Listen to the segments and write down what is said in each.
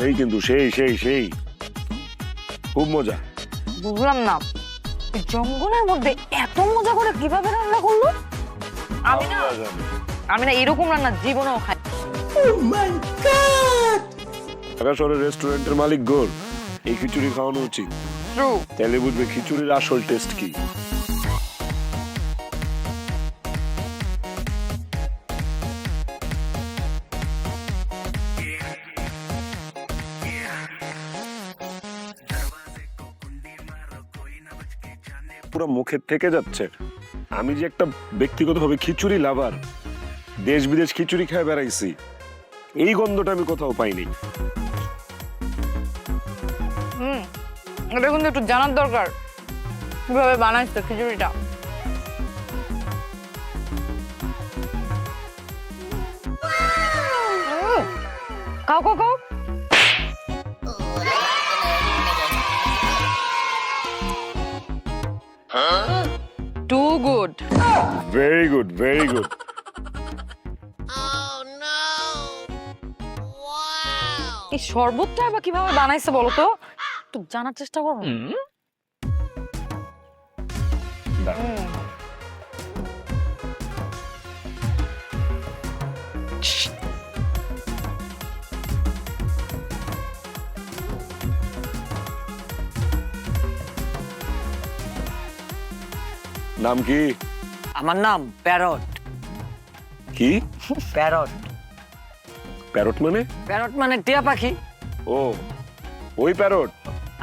এই কিন্তু সেই সেই সেই খুব মজা। বুঝলাম না এই জঙ্গলের মধ্যে এত মজা করে কিভাবে রান্না করলো। আমি না এরকম রান্না জীবনেও খাই। ঢাকা শহরের রেস্টুরেন্টের মালিক গোর এই খিচুড়ি খাওয়ানো উচিত। ট্রু। তাহলে বুঝবে খিচুড়ির আসল টেস্ট কি। পুরো মুখে থেকে যাচ্ছে। আমি যে একটা ব্যক্তিগতভাবে খিচুড়ি লাভার, দেশ বিদেশ খিচুড়ি খেয়ে বেড়াইছি, এই গন্ধটা আমি কোথাও পাইনি। এটা কিন্তু একটু জানার দরকার কিভাবে বানাইছে খিচুড়িটা। খাও খাও খাও। Too good. Very good, very good. এই শরবতটা আবার কিভাবে বানাইছে বলো তো, একটু জানার চেষ্টা করো। নাম কি? আমার নাম প্যারট। কি প্যারট? প্যারট মানে? প্যারট মানে টিয়া পাখি। ও, ওই প্যারট।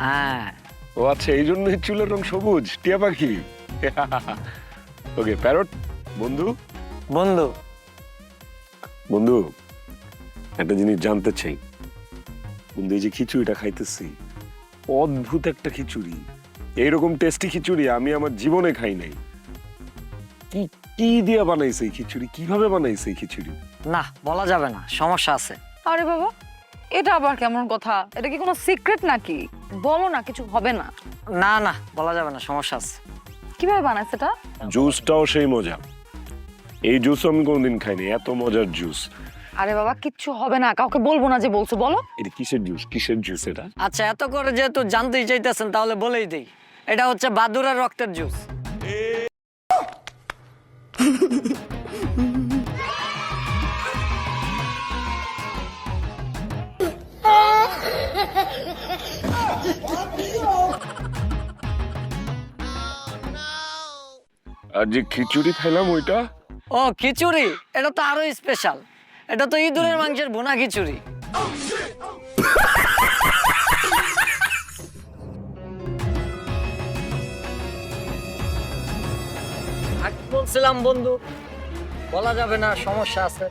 হ্যাঁ। ও আচ্ছা, এই জন্যই চুলের রং সবুজ, টিয়া পাখি। ওকে প্যারট বন্ধু। বন্ধু। বন্ধু একটা জিনিস জানতে চাই। বন্ধু এই যে খিচুড়িটা খাইতেছি, অদ্ভুত একটা খিচুড়ি। এইরকম টেস্টি খিচুড়ি আমি আমার জীবনে খাই নাই। কি কি দিয়ে বানাইছে এই খিচুড়ি? কিভাবে বানাইছে এই খিচুড়ি? না, বলা যাবে না, সমস্যা আছে। আরে বাবা, এটা আবার কেমন কথা? এটা কি কোনো সিক্রেট নাকি? বলো না, কিছু হবে না। না না, বলা যাবে না, সমস্যা আছে। কিভাবে বানাইছে এটা? জুসটাও সেই মজা। এই জুস আমি কোনদিন খাইনি, এত মজার জুস। আরে বাবা, কিচ্ছু হবে না, কাউকে বলবো না যে বলছো। বলো এটা কিসের জুস? কিসের জুস এটা? আচ্ছা, এত করে যেহেতু জানতেই চাইতেছেন তাহলে বলেই দেই, এটা হচ্ছে বাদুড়ার রক্তের জুস। আর যে খিচুড়ি খাইলাম ওইটা? ও খিচুড়ি, এটা তো আরো স্পেশাল। এটা তো ইঁদুরের মাংসের ভুনা খিচুড়ি। আগে বলছিলাম বন্ধু, বলা যাবে না, সমস্যা আছে।